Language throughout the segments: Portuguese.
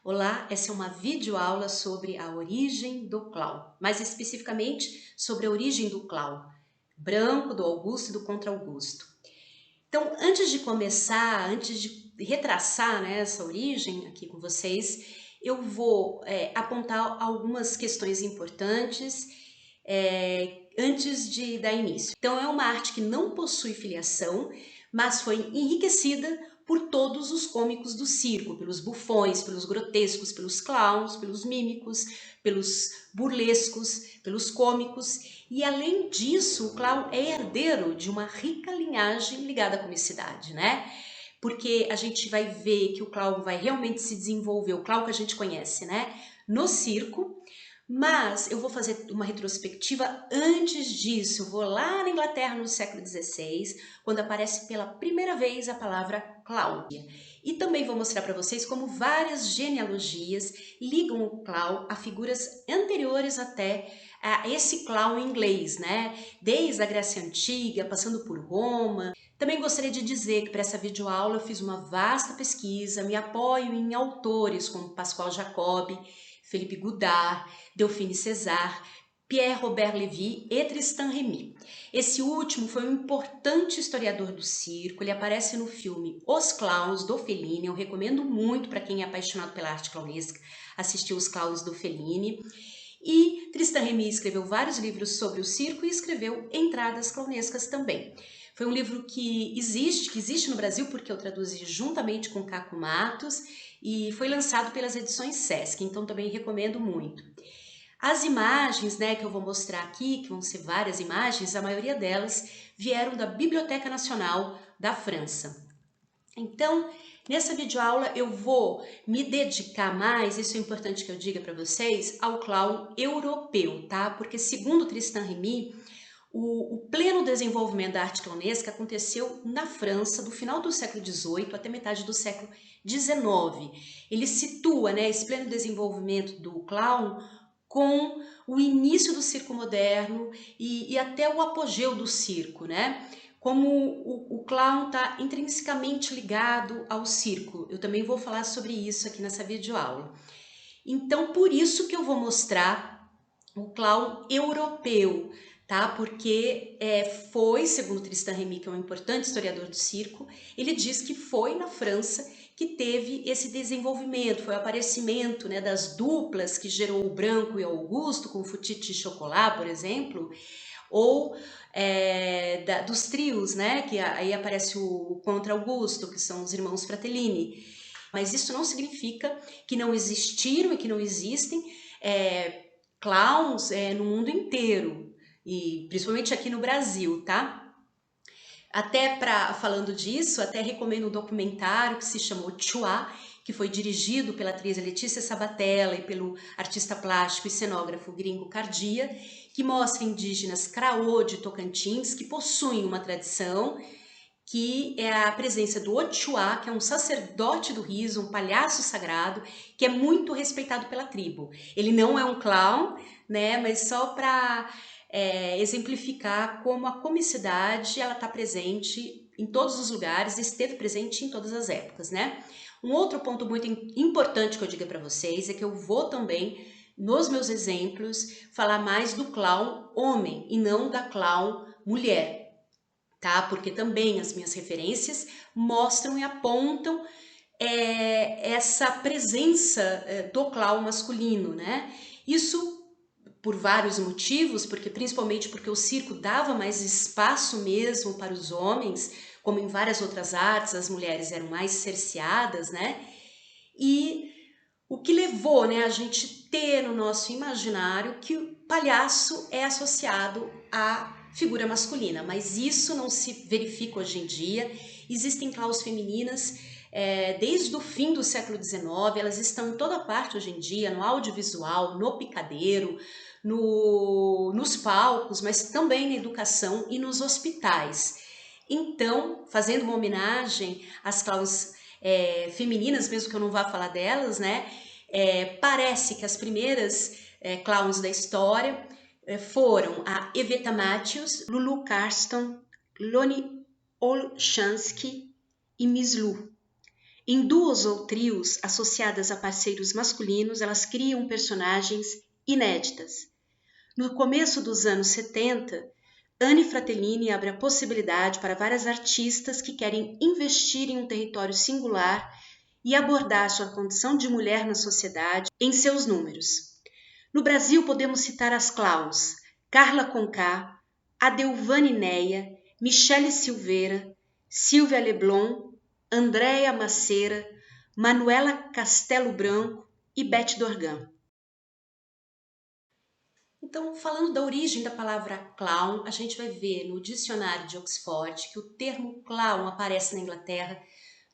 Olá, essa é uma videoaula sobre a origem do clown, mais especificamente sobre a origem do clown branco, do Augusto e do Contra-Augusto. Então, antes de começar, antes de retraçar, essa origem aqui com vocês, eu vou apontar algumas questões importantes antes de dar início. Então, é uma arte que não possui filiação, mas foi enriquecida por todos os cômicos do circo, pelos bufões, pelos grotescos, pelos clowns, pelos mímicos, pelos burlescos, pelos cômicos. E além disso, o clown é herdeiro de uma rica linhagem ligada à comicidade, né? Porque a gente vai ver que o clown vai realmente se desenvolver, o clown que a gente conhece, né? No circo. Mas eu vou fazer uma retrospectiva antes disso. Eu vou lá na Inglaterra no século XVI, quando aparece pela primeira vez a palavra clown. E também vou mostrar para vocês como várias genealogias ligam o clown a figuras anteriores até a esse clown inglês, né? Desde a Grécia Antiga, passando por Roma. Também gostaria de dizer que para essa videoaula eu fiz uma vasta pesquisa, me apoio em autores como Pascal Jacobi, Philippe Goudard, Delphine César, Pierre Robert Lévy e Tristan Remy. Esse último foi um importante historiador do circo, ele aparece no filme Os Clowns, do Fellini, eu recomendo muito para quem é apaixonado pela arte clownesca assistir Os Clowns do Fellini. E Tristan Remy escreveu vários livros sobre o circo e escreveu Entradas Clownescas também. Foi um livro que existe no Brasil, porque eu traduzi juntamente com Caco Matos, e foi lançado pelas edições Sesc, então também recomendo muito. As imagens, que eu vou mostrar aqui, que vão ser várias imagens, a maioria delas vieram da Biblioteca Nacional da França. Então, nessa videoaula eu vou me dedicar mais, isso é importante que eu diga para vocês, ao clown europeu, tá? Porque segundo Tristan Remy, o pleno desenvolvimento da arte clownesca aconteceu na França do final do século XVIII até metade do século XIX. Ele situa, esse pleno desenvolvimento do clown com o início do circo moderno e até o apogeu do circo, né? Como o clown está intrinsecamente ligado ao circo. Eu também vou falar sobre isso aqui nessa videoaula. Então, por isso que eu vou mostrar o clown europeu, tá? Porque foi, segundo Tristan Remy, que é um importante historiador do circo, ele diz que foi na França que teve esse desenvolvimento, foi o aparecimento, das duplas que gerou o Branco e o Augusto, com o Futite e Chocolat, por exemplo, ou dos trios, que aí aparece o Contra Augusto, que são os irmãos Fratellini. Mas isso não significa que não existiram e que não existem clowns no mundo inteiro, e principalmente aqui no Brasil, tá? Falando disso, até recomendo um documentário que se chamou Chua, que foi dirigido pela atriz Letícia Sabatella e pelo artista plástico e cenógrafo gringo Cardia, que mostra indígenas Craô de Tocantins que possuem uma tradição que é a presença do Oxuá, que é um sacerdote do riso, um palhaço sagrado, que é muito respeitado pela tribo. Ele não é um clown, mas só para exemplificar como a comicidade ela está presente em todos os lugares, esteve presente em todas as épocas, né? Um outro ponto muito importante que eu diga para vocês é que eu vou também, nos meus exemplos, falar mais do clown homem e não da clown mulher, tá? Porque também as minhas referências mostram e apontam essa presença do clown masculino, né? Isso por vários motivos, principalmente porque o circo dava mais espaço mesmo para os homens, como em várias outras artes, as mulheres eram mais cerceadas, né? E o que levou, a gente ter no nosso imaginário que o palhaço é associado à figura masculina, mas isso não se verifica hoje em dia. Existem clowns femininas desde o fim do século XIX, elas estão em toda parte hoje em dia, no audiovisual, no picadeiro, nos palcos, mas também na educação e nos hospitais. Então, fazendo uma homenagem às clowns femininas, mesmo que eu não vá falar delas, parece que as primeiras clowns da história foram a Eveta Matthews, Lulu Carston, Loni Olshansky e Miss Lu. Em duos ou trios associadas a parceiros masculinos, elas criam personagens inéditas. No começo dos anos 70, Anne Fratellini abre a possibilidade para várias artistas que querem investir em um território singular e abordar sua condição de mulher na sociedade em seus números. No Brasil, podemos citar as clowns Carla Conká, Adelvane Neia, Michele Silveira, Silvia Leblon, Andréa Macera, Manuela Castelo Branco e Beth Dorgan. Então, falando da origem da palavra clown, a gente vai ver no dicionário de Oxford que o termo clown aparece na Inglaterra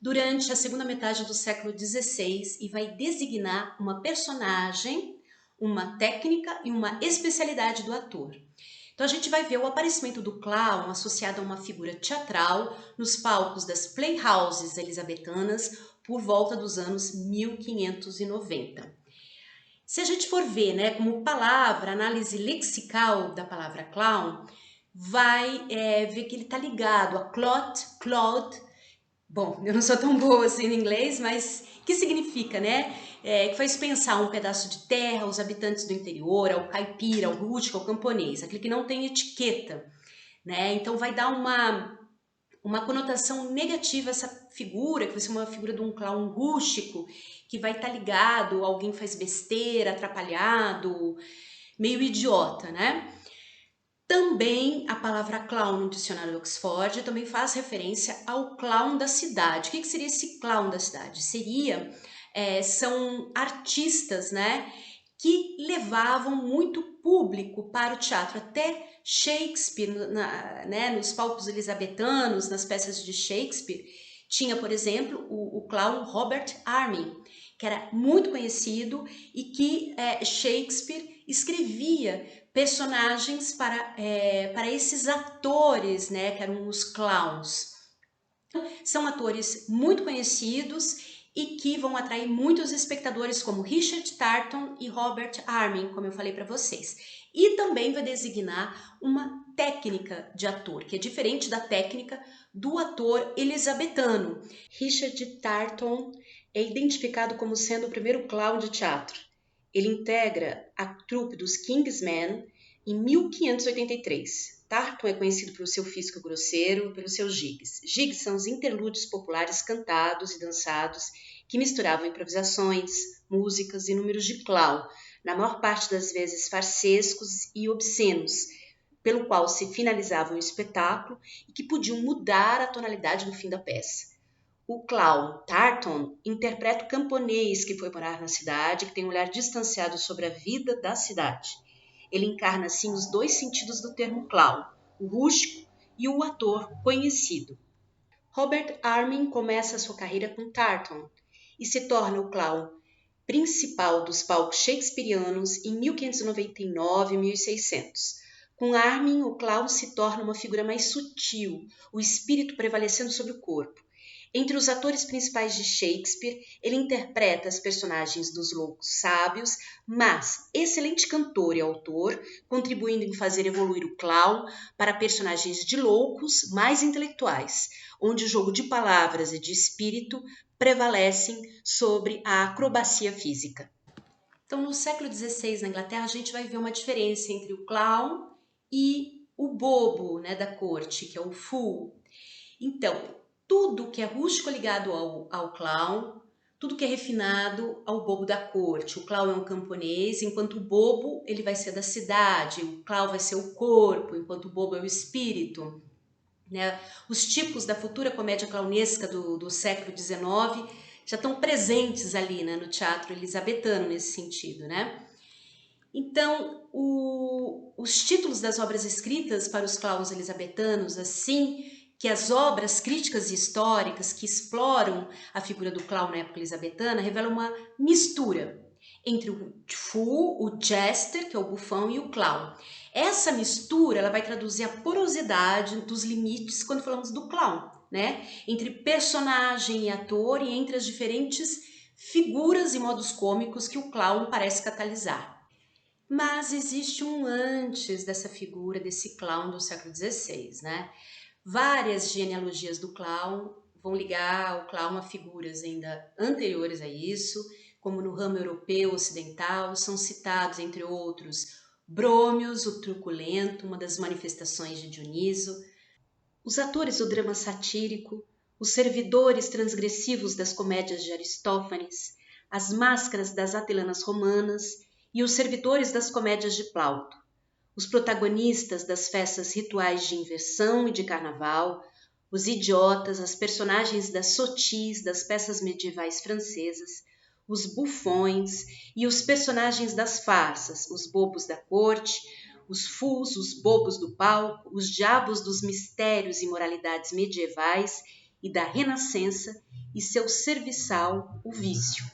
durante a segunda metade do século XVI e vai designar uma personagem, uma técnica e uma especialidade do ator. Então a gente vai ver o aparecimento do clown associado a uma figura teatral nos palcos das playhouses elisabetanas por volta dos anos 1590. Se a gente for ver, né, como palavra, análise lexical da palavra clown, vai ver que ele está ligado a Claude. Bom, eu não sou tão boa assim em inglês, mas que significa, né? Que faz pensar um pedaço de terra, os habitantes do interior, ao caipira, ao rústico, ao camponês, aquele que não tem etiqueta, né? Então vai dar uma conotação negativa a essa figura, que vai ser uma figura de um clown rústico, que vai estar ligado a alguém que faz besteira, atrapalhado, meio idiota, né? Também a palavra clown no dicionário de Oxford também faz referência ao clown da cidade. O que seria esse clown da cidade? São artistas, né, que levavam muito público para o teatro. Até Shakespeare, né, nos palcos elisabetanos, nas peças de Shakespeare, tinha, por exemplo, o clown Robert Armin, que era muito conhecido e que Shakespeare escrevia personagens para esses atores, né, que eram os clowns. São atores muito conhecidos e que vão atrair muitos espectadores, como Richard Tarton e Robert Armin, como eu falei para vocês. E também vai designar uma técnica de ator, que é diferente da técnica do ator elisabetano. Richard Tarton é identificado como sendo o primeiro clown de teatro. Ele integra a trupe dos Kingsmen em 1583. Tarton é conhecido pelo seu físico grosseiro e pelos seus gigs. Gigs são os interlúdios populares cantados e dançados que misturavam improvisações, músicas e números de clown, na maior parte das vezes farsescos e obscenos, pelo qual se finalizava o espetáculo e que podiam mudar a tonalidade no fim da peça. O clown Tarton interpreta o camponês que foi morar na cidade, que tem um olhar distanciado sobre a vida da cidade. Ele encarna, assim, os dois sentidos do termo clown, o rústico e o ator conhecido. Robert Armin começa sua carreira com Tarton e se torna o clown principal dos palcos shakespearianos em 1599 e 1600. Com Armin, o clown se torna uma figura mais sutil, o espírito prevalecendo sobre o corpo. Entre os atores principais de Shakespeare, ele interpreta as personagens dos loucos sábios, mas excelente cantor e autor, contribuindo em fazer evoluir o clown para personagens de loucos mais intelectuais, onde o jogo de palavras e de espírito prevalecem sobre a acrobacia física. Então, no século XVI, na Inglaterra, a gente vai ver uma diferença entre o clown e o bobo, né, da corte, que é o fool. Então, tudo que é rústico ligado ao clown, tudo que é refinado ao bobo da corte. O clown é um camponês, enquanto o bobo ele vai ser da cidade, o clown vai ser o corpo, enquanto o bobo é o espírito. Né? Os tipos da futura comédia clownesca do século XIX já estão presentes ali, né, no teatro elisabetano nesse sentido, né? Então, os títulos das obras escritas para os clowns elisabetanos, assim que as obras críticas e históricas que exploram a figura do clown na época elisabetana revelam uma mistura entre o fool, o jester, que é o bufão, e o clown. Essa mistura ela vai traduzir a porosidade dos limites quando falamos do clown, né? Entre personagem e ator e entre as diferentes figuras e modos cômicos que o clown parece catalisar. Mas existe um antes dessa figura, desse clown do século XVI, né? Várias genealogias do clown vão ligar o clown a figuras ainda anteriores a isso, como no ramo europeu ocidental, são citados, entre outros, Brômios, o truculento, uma das manifestações de Dioniso, os atores do drama satírico, os servidores transgressivos das comédias de Aristófanes, as máscaras das atelanas romanas e os servidores das comédias de Plauto, os protagonistas das festas rituais de inversão e de carnaval, os idiotas, as personagens das sotis das peças medievais francesas, os bufões e os personagens das farsas, os bobos da corte, os fools, os bobos do palco, os diabos dos mistérios e moralidades medievais e da Renascença e seu serviçal, o vício.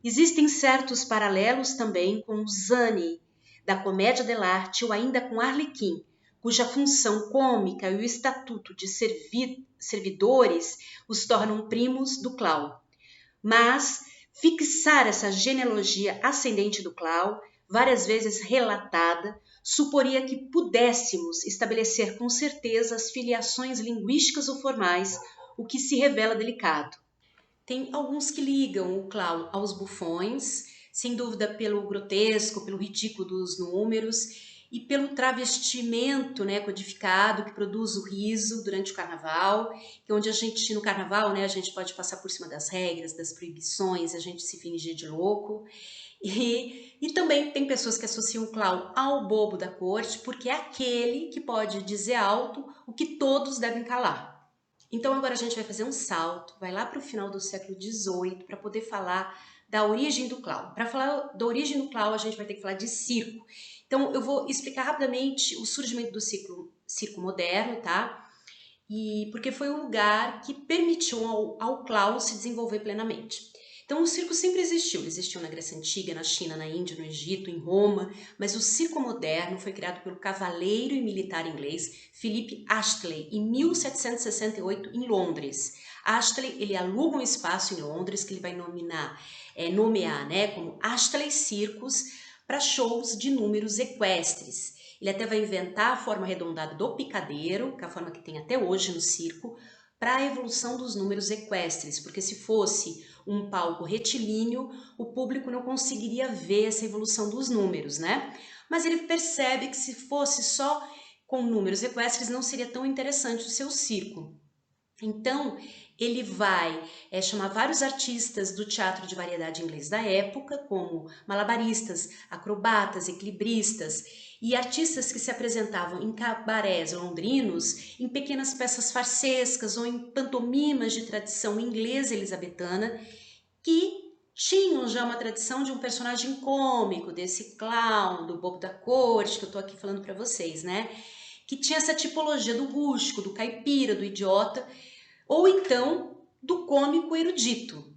Existem certos paralelos também com o Zani, da comédia dell'arte, ou ainda com Arlequim, cuja função cômica e o estatuto de servidores os tornam primos do clown. Mas fixar essa genealogia ascendente do clown, várias vezes relatada, suporia que pudéssemos estabelecer com certeza as filiações linguísticas ou formais, o que se revela delicado. Tem alguns que ligam o clown aos bufões, sem dúvida pelo grotesco, pelo ridículo dos números e pelo travestimento, né, codificado que produz o riso durante o carnaval, que é onde a gente, no carnaval, né, a gente pode passar por cima das regras, das proibições, a gente se fingir de louco. E também tem pessoas que associam o clown ao bobo da corte, porque é aquele que pode dizer alto o que todos devem calar. Então agora a gente vai fazer um salto, vai lá para o final do século XVIII para poder falar da origem do clown. Para falar da origem do clown, a gente vai ter que falar de circo. Então eu vou explicar rapidamente o surgimento do circo moderno, tá? E porque foi o lugar que permitiu ao clown se desenvolver plenamente. Então o circo sempre existiu, ele existiu na Grécia Antiga, na China, na Índia, no Egito, em Roma, mas o circo moderno foi criado pelo cavaleiro e militar inglês Philip Astley em 1768 em Londres. Astley, ele aluga um espaço em Londres que ele vai nomear, né, como Astley Circus para shows de números equestres. Ele até vai inventar a forma arredondada do picadeiro, que é a forma que tem até hoje no circo, para a evolução dos números equestres, porque se fosse um palco retilíneo, o público não conseguiria ver essa evolução dos números, né? Mas ele percebe que se fosse só com números equestres não seria tão interessante o seu circo. Então, ele vai chamar vários artistas do teatro de variedade inglês da época, como malabaristas, acrobatas, equilibristas e artistas que se apresentavam em cabarés londrinos, em pequenas peças farsescas ou em pantomimas de tradição inglesa elizabetana, que tinham já uma tradição de um personagem cômico, desse clown, do bobo da corte, que eu tô aqui falando para vocês, né? Que tinha essa tipologia do rústico, do caipira, do idiota, ou então do cômico erudito.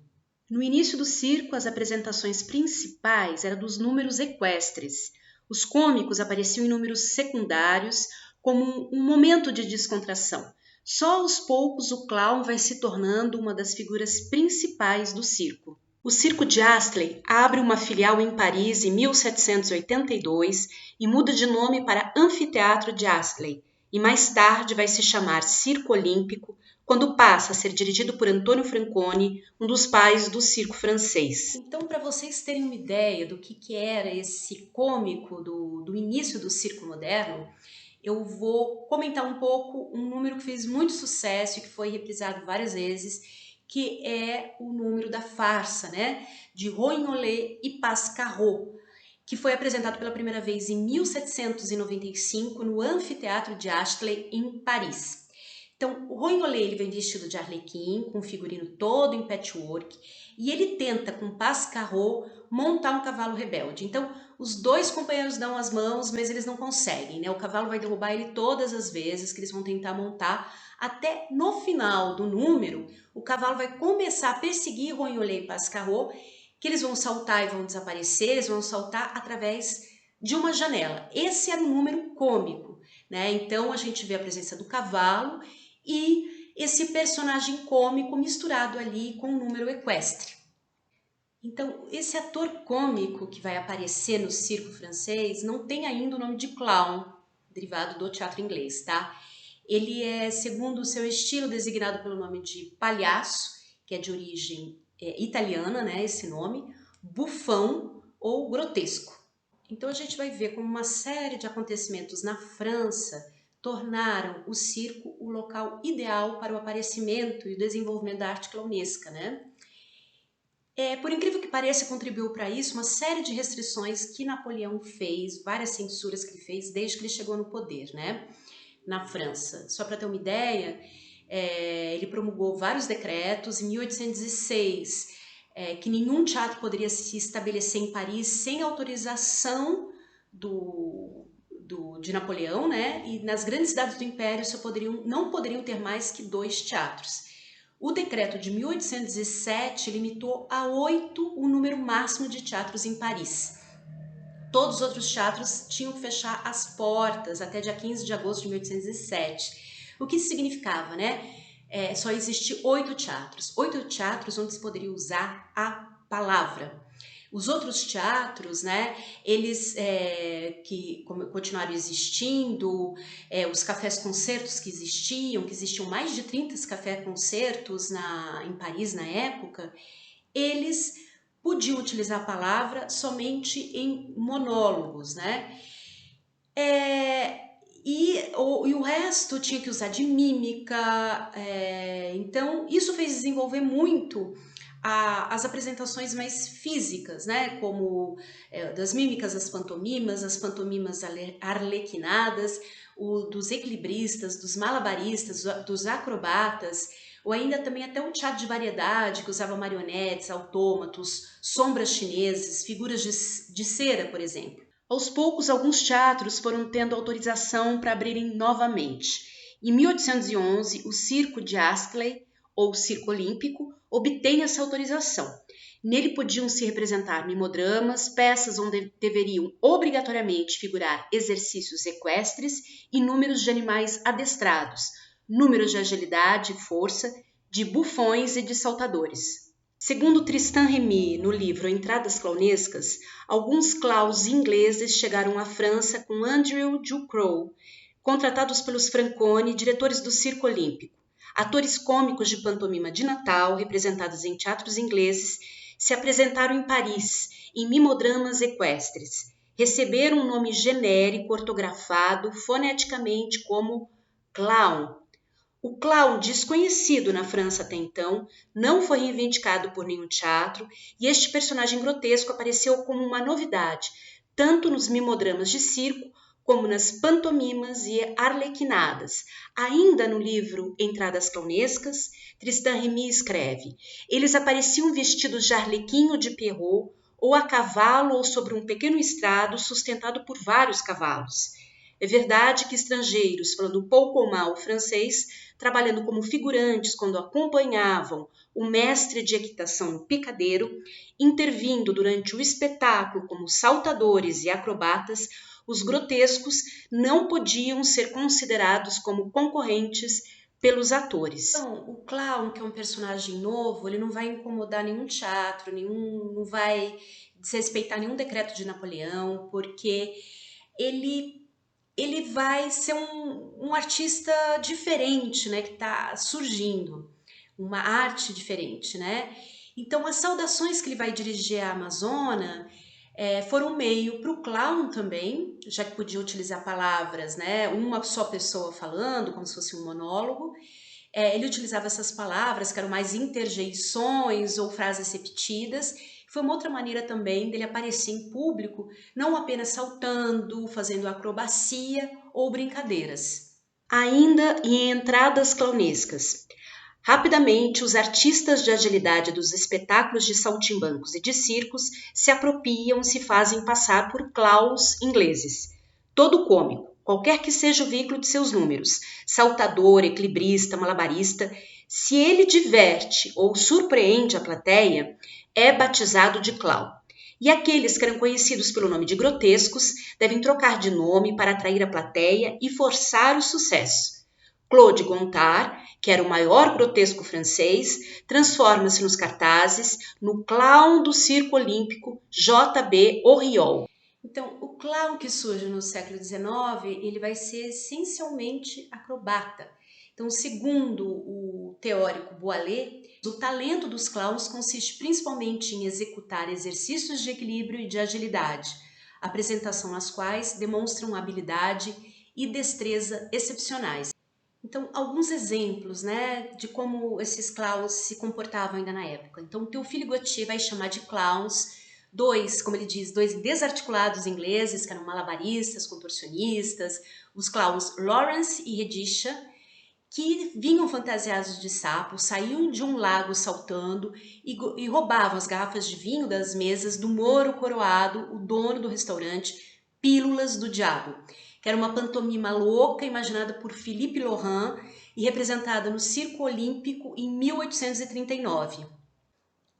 No início do circo, as apresentações principais eram dos números equestres. Os cômicos apareciam em números secundários como um momento de descontração. Só aos poucos o clown vai se tornando uma das figuras principais do circo. O Circo de Astley abre uma filial em Paris em 1782 e muda de nome para Anfiteatro de Astley, e mais tarde vai se chamar Circo Olímpico, quando passa a ser dirigido por Antônio Franconi, um dos pais do circo francês. Então, para vocês terem uma ideia do que era esse cômico do início do circo moderno, eu vou comentar um pouco um número que fez muito sucesso e que foi reprisado várias vezes, que é o número da farsa, né? De Roignolet e Pascarot, que foi apresentado pela primeira vez em 1795 no Anfiteatro de Astley, em Paris. Então, o Roignolet ele vem vestido de arlequim, com o figurino todo em patchwork, e ele tenta, com Pascarot, montar um cavalo rebelde. Então, os dois companheiros dão as mãos, mas eles não conseguem, né? O cavalo vai derrubar ele todas as vezes que eles vão tentar montar, até no final do número, o cavalo vai começar a perseguir Roignolet e Pascarot, que eles vão saltar e vão desaparecer, eles vão saltar através de uma janela. Esse era um número cômico, né? Então, a gente vê a presença do cavalo e esse personagem cômico misturado ali com o número equestre. Então, esse ator cômico que vai aparecer no circo francês não tem ainda o nome de clown, derivado do teatro inglês, tá? Ele é, segundo o seu estilo, designado pelo nome de palhaço, que é de origem italiana, né, esse nome, bufão ou grotesco. Então a gente vai ver como uma série de acontecimentos na França tornaram o circo o local ideal para o aparecimento e o desenvolvimento da arte clownesca, né? Por incrível que pareça, contribuiu para isso uma série de restrições que Napoleão fez, várias censuras que ele fez desde que ele chegou no poder, né? Na França. Só para ter uma ideia, ele promulgou vários decretos. Em 1806, que nenhum teatro poderia se estabelecer em Paris sem autorização de Napoleão, né? E nas grandes cidades do Império não poderiam ter mais que 2 teatros. O decreto de 1807 limitou a 8 o número máximo de teatros em Paris. Todos os outros teatros tinham que fechar as portas até dia 15 de agosto de 1807. O que isso significava, né? Só existiam 8 teatros. 8 teatros onde se poderia usar a palavra. Os outros teatros, né, eles que continuaram existindo, os cafés-concertos que existiam mais de 30 cafés-concertos em Paris na época, eles podiam utilizar a palavra somente em monólogos, né? E o resto tinha que usar de mímica, então isso fez desenvolver muito as apresentações mais físicas, né? Como das mímicas, as pantomimas arlequinadas, dos equilibristas, dos malabaristas, dos acrobatas, ou ainda também até um teatro de variedade que usava marionetes, autômatos, sombras chinesas, figuras de cera, por exemplo. Aos poucos, alguns teatros foram tendo autorização para abrirem novamente. Em 1811, o Circo de Astley, ou Circo Olímpico, obtém essa autorização. Nele podiam se representar mimodramas, peças onde deveriam obrigatoriamente figurar exercícios equestres e números de animais adestrados, números de agilidade e força, de bufões e de saltadores. Segundo Tristan Remy, no livro Entradas Clownescas, alguns clowns ingleses chegaram à França com Andrew Ducrot, contratados pelos Franconi, diretores do Circo Olímpico. Atores cômicos de pantomima de Natal, representados em teatros ingleses, se apresentaram em Paris, em mimodramas equestres. Receberam um nome genérico ortografado foneticamente como clown. O clown, desconhecido na França até então, não foi reivindicado por nenhum teatro e este personagem grotesco apareceu como uma novidade, tanto nos mimodramas de circo como nas pantomimas e arlequinadas. Ainda no livro Entradas Clownescas, Tristan Remy escreve: eles apareciam vestidos de arlequim ou de Pierrot, ou a cavalo ou sobre um pequeno estrado sustentado por vários cavalos. É verdade que estrangeiros, falando pouco ou mal francês, trabalhando como figurantes quando acompanhavam o mestre de equitação no picadeiro, intervindo durante o espetáculo como saltadores e acrobatas, os grotescos não podiam ser considerados como concorrentes pelos atores. Então, o clown, que é um personagem novo, ele não vai incomodar nenhum teatro, não vai desrespeitar nenhum decreto de Napoleão, porque ele vai ser um artista diferente, né, que está surgindo, uma arte diferente, né? Então, as saudações que ele vai dirigir à Amazônia foram meio para o clown também, já que podia utilizar palavras, né? Uma só pessoa falando, como se fosse um monólogo. Ele utilizava essas palavras que eram mais interjeições ou frases repetidas. Foi uma outra maneira também dele aparecer em público, não apenas saltando, fazendo acrobacia ou brincadeiras. Ainda em entradas clownescas. Rapidamente, os artistas de agilidade dos espetáculos de saltimbancos e de circos se apropriam e se fazem passar por clowns ingleses. Todo cômico, qualquer que seja o veículo de seus números, saltador, equilibrista, malabarista, se ele diverte ou surpreende a plateia, é batizado de clown. E aqueles que eram conhecidos pelo nome de grotescos devem trocar de nome para atrair a plateia e forçar o sucesso. Claude Gontard, que era o maior grotesco francês, transforma-se nos cartazes no clown do Circo Olímpico J.B. Auriol. Então, o clown que surge no século XIX, ele vai ser essencialmente acrobata. Então, segundo o teórico Boileau, o talento dos clowns consiste principalmente em executar exercícios de equilíbrio e de agilidade, apresentação nas quais demonstram habilidade e destreza excepcionais. Então, alguns exemplos, né, de como esses clowns se comportavam ainda na época. Então, Théophile Gautier vai chamar de clowns dois, como ele diz, dois desarticulados ingleses, que eram malabaristas, contorcionistas, os clowns Lawrence e Redisha, que vinham fantasiados de sapo, saíam de um lago saltando e roubavam as garrafas de vinho das mesas do Moro Coroado, o dono do restaurante Pílulas do Diabo, que era uma pantomima louca imaginada por Philippe Laurent e representada no Circo Olímpico em 1839.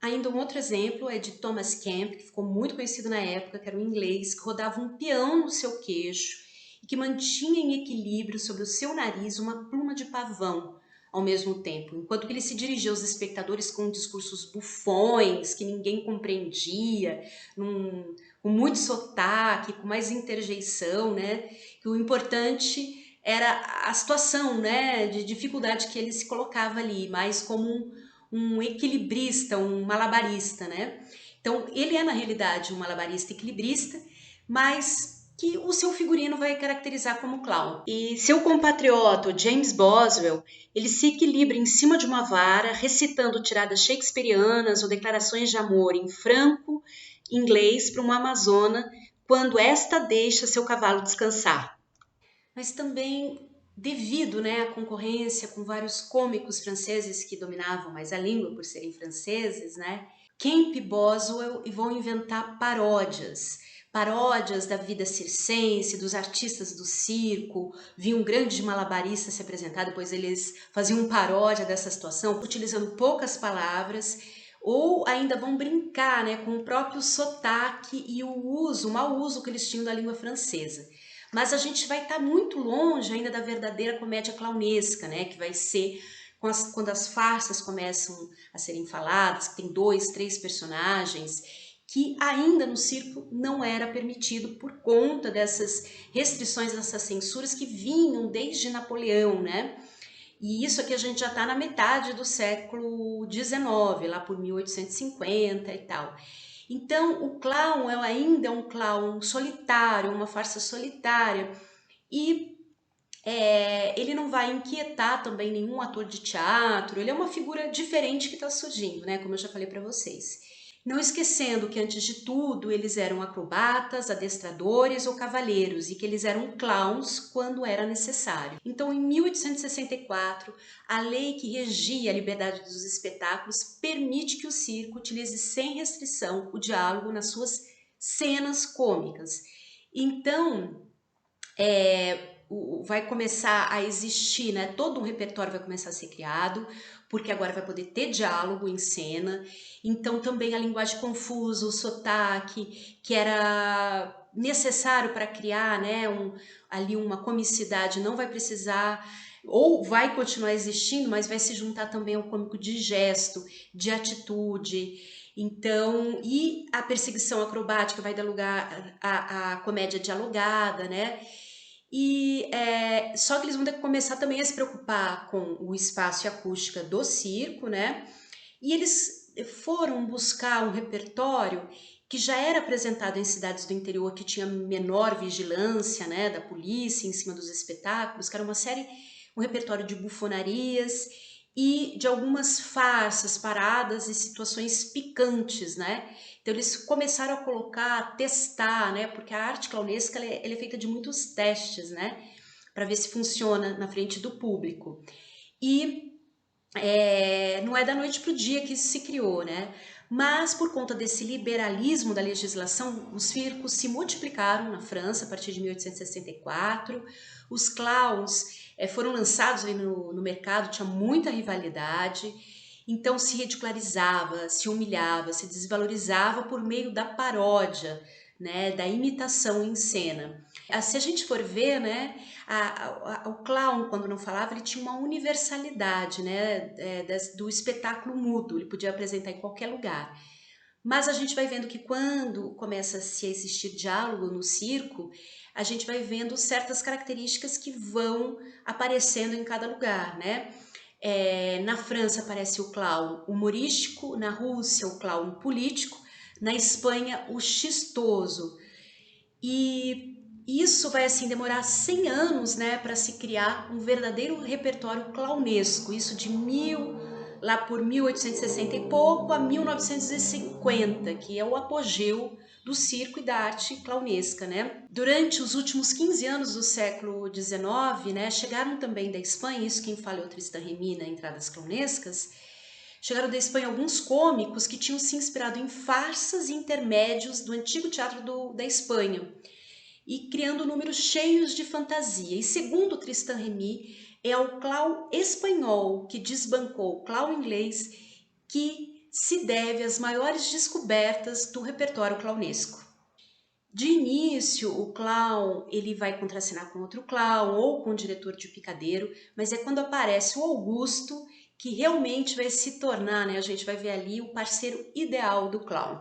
Ainda um outro exemplo é de Thomas Kemp, que ficou muito conhecido na época, que era um inglês que rodava um peão no seu queixo e que mantinha em equilíbrio sobre o seu nariz uma pluma de pavão ao mesmo tempo, enquanto ele se dirigia aos espectadores com discursos bufões que ninguém compreendia, com muito sotaque, com mais interjeição, né? Que o importante era a situação, né, de dificuldade que ele se colocava ali, mais como um equilibrista, um malabarista, né? Então, ele é na realidade um malabarista equilibrista, mas que o seu figurino vai caracterizar como clown. E seu compatriota, James Boswell, ele se equilibra em cima de uma vara, recitando tiradas shakespearianas ou declarações de amor em franco inglês para uma amazona, quando esta deixa seu cavalo descansar. Mas também devido, né, à concorrência com vários cômicos franceses que dominavam mais a língua por serem franceses, né, Kemp e Boswell vão inventar paródias da vida circense, dos artistas do circo. Vi um grande malabarista se apresentar, depois eles faziam paródia dessa situação, utilizando poucas palavras, ou ainda vão brincar, né, com o próprio sotaque e o mau uso que eles tinham da língua francesa. Mas a gente vai estar muito longe ainda da verdadeira comédia clownesca, né, que vai ser quando as farsas começam a serem faladas, que tem 2, 3 personagens, que ainda no circo não era permitido por conta dessas restrições, dessas censuras que vinham desde Napoleão, né? E isso aqui a gente já está na metade do século XIX, lá por 1850 e tal. Então, o clown ainda é um clown solitário, uma farsa solitária, e ele não vai inquietar também nenhum ator de teatro, ele é uma figura diferente que está surgindo, né? Como eu já falei para vocês. Não esquecendo que antes de tudo eles eram acrobatas, adestradores ou cavaleiros e que eles eram clowns quando era necessário. Então, em 1864, a lei que regia a liberdade dos espetáculos permite que o circo utilize sem restrição o diálogo nas suas cenas cômicas. Então, vai começar a existir, né? Todo um repertório vai começar a ser criado, porque agora vai poder ter diálogo em cena. Então também a linguagem confusa, o sotaque, que era necessário para criar, né? Ali uma comicidade, não vai precisar, ou vai continuar existindo, mas vai se juntar também ao cômico de gesto, de atitude. Então, e a perseguição acrobática vai dar lugar à comédia dialogada, né? Só que eles vão ter que começar também a se preocupar com o espaço e a acústica do circo, né? E eles foram buscar um repertório que já era apresentado em cidades do interior que tinha menor vigilância, né, da polícia em cima dos espetáculos, que era um repertório de bufonarias e de algumas farsas, paradas e situações picantes, né? Então eles começaram a colocar, a testar, né? Porque a arte clownesca ela é feita de muitos testes, né? Para ver se funciona na frente do público. E não é da noite para o dia que isso se criou, né? Mas por conta desse liberalismo da legislação, os circos se multiplicaram na França a partir de 1864. Os clowns foram lançados ali no mercado, tinha muita rivalidade. Então se ridicularizava, se humilhava, se desvalorizava por meio da paródia, né, da imitação em cena. Se a gente for ver, né, o clown, quando não falava, ele tinha uma universalidade, né, do espetáculo mudo, ele podia apresentar em qualquer lugar. Mas a gente vai vendo que quando começa a se existir diálogo no circo, a gente vai vendo certas características que vão aparecendo em cada lugar, né? Na França aparece o clown humorístico, na Rússia o clown político, na Espanha o chistoso. E isso vai assim demorar 100 anos, né, para se criar um verdadeiro repertório clownesco. Isso de lá por 1860 e pouco a 1950, que é o apogeu do circo e da arte clownesca, né? Durante os últimos 15 anos do século XIX, né, chegaram também da Espanha, isso quem fala é o Tristan Remy na Entradas Clownescas, chegaram da Espanha alguns cômicos que tinham se inspirado em farsas e intermédios do antigo teatro da Espanha e criando números cheios de fantasia. E segundo Tristan Remy, é o clown espanhol que desbancou o clown inglês que se deve às maiores descobertas do repertório clownesco. De início, o clown ele vai contracenar com outro clown ou com o diretor de picadeiro, mas é quando aparece o Augusto que realmente vai se tornar, né? A gente vai ver ali o parceiro ideal do clown.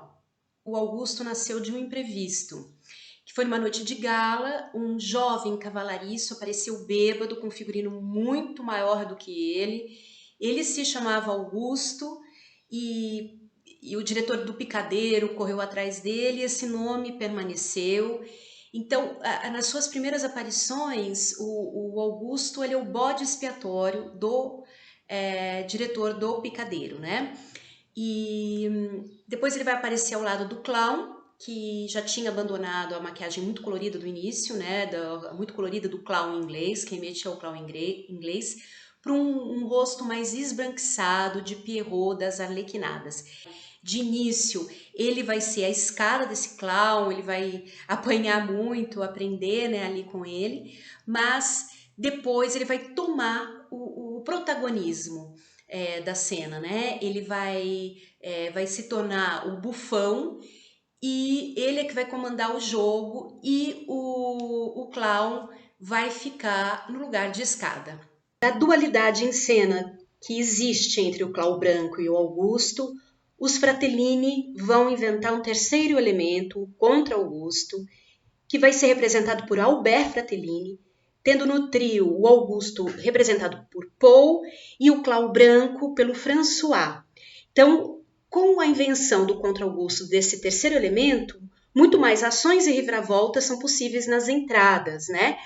O Augusto nasceu de um imprevisto, que foi numa noite de gala, um jovem cavalariço apareceu bêbado com um figurino muito maior do que ele. Ele se chamava Augusto e o diretor do picadeiro correu atrás dele e esse nome permaneceu. Então, nas suas primeiras aparições, o Augusto ele é o bode expiatório do diretor do picadeiro, né? E depois ele vai aparecer ao lado do clown, que já tinha abandonado a maquiagem muito colorida do início, né, muito colorida do clown inglês, que remete ao clown inglês, para um rosto mais esbranquiçado de Pierrot das Arlequinadas. De início, ele vai ser a escala desse clown, ele vai apanhar muito, aprender, né, ali com ele, mas depois ele vai tomar o protagonismo da cena, né? Ele vai se tornar o bufão e ele é que vai comandar o jogo e o clown vai ficar no lugar de escada. Da dualidade em cena que existe entre o clown branco e o Augusto, os Fratellini vão inventar um terceiro elemento, o contra-Augusto, que vai ser representado por Albert Fratellini, tendo no trio o Augusto representado por Paul e o clown branco pelo François. Então, com a invenção do contra-Augusto desse terceiro elemento, muito mais ações e reviravoltas são possíveis nas entradas, né?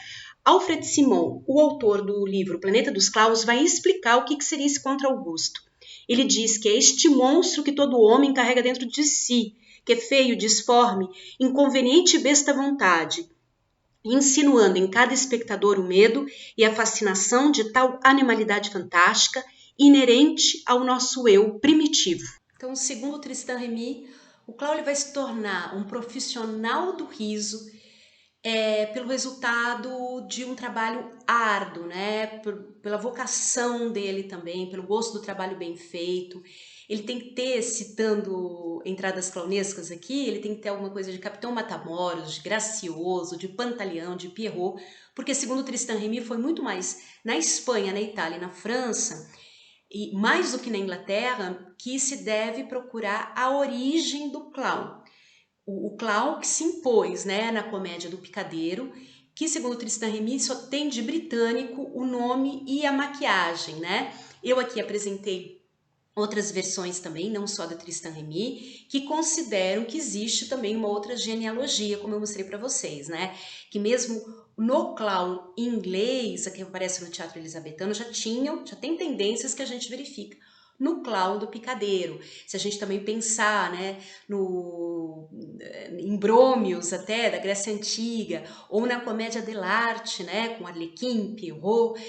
Alfred Simon, o autor do livro Planeta dos Clowns, vai explicar o que seria esse contra-Augusto. Ele diz que é este monstro que todo homem carrega dentro de si, que é feio, disforme, inconveniente e besta vontade, insinuando em cada espectador o medo e a fascinação de tal animalidade fantástica inerente ao nosso eu primitivo. Então, segundo Tristan Remy, o clown vai se tornar um profissional do riso pelo resultado de um trabalho árduo, né? Pela vocação dele também, pelo gosto do trabalho bem feito. Ele tem que ter, citando entradas clownescas aqui, ele tem que ter alguma coisa de Capitão Matamoros, de Gracioso, de Pantaleão, de Pierrot, porque segundo Tristan Remy foi muito mais na Espanha, na Itália e na França, e mais do que na Inglaterra, que se deve procurar a origem do clown. O clown que se impôs, né, na comédia do Picadeiro, que segundo Tristan Remy só tem de britânico o nome e a maquiagem, né? Eu aqui apresentei outras versões também, não só da Tristan Remy, que consideram que existe também uma outra genealogia, como eu mostrei para vocês, né? Que mesmo no clown inglês, que aparece no teatro elizabetano, já tem tendências que a gente verifica no clown do Picadeiro. Se a gente também pensar, né, em Brômios até, da Grécia Antiga, ou na comédia dell'arte, né, com Arlequim, Pierrot,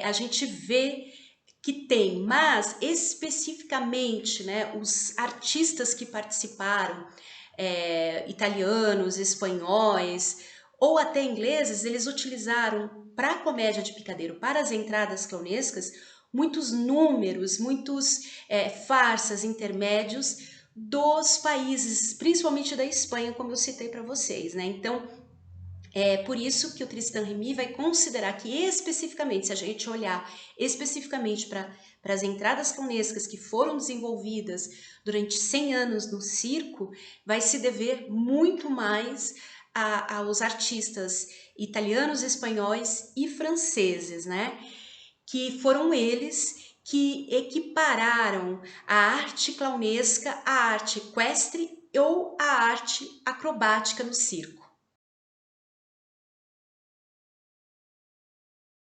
a gente vê que tem, mas especificamente, né, os artistas que participaram, italianos, espanhóis ou até ingleses, eles utilizaram para a comédia de Picadeiro, para as entradas clownescas, muitos números, muitos farsas intermédios dos países, principalmente da Espanha, como eu citei para vocês, né? Então, é por isso que o Tristan Remy vai considerar que especificamente, se a gente olhar especificamente para para as entradas clownescas que foram desenvolvidas durante 100 anos no circo, vai se dever muito mais aos artistas italianos, espanhóis e franceses, né? Que foram eles que equipararam a arte clownesca à arte equestre ou à arte acrobática no circo.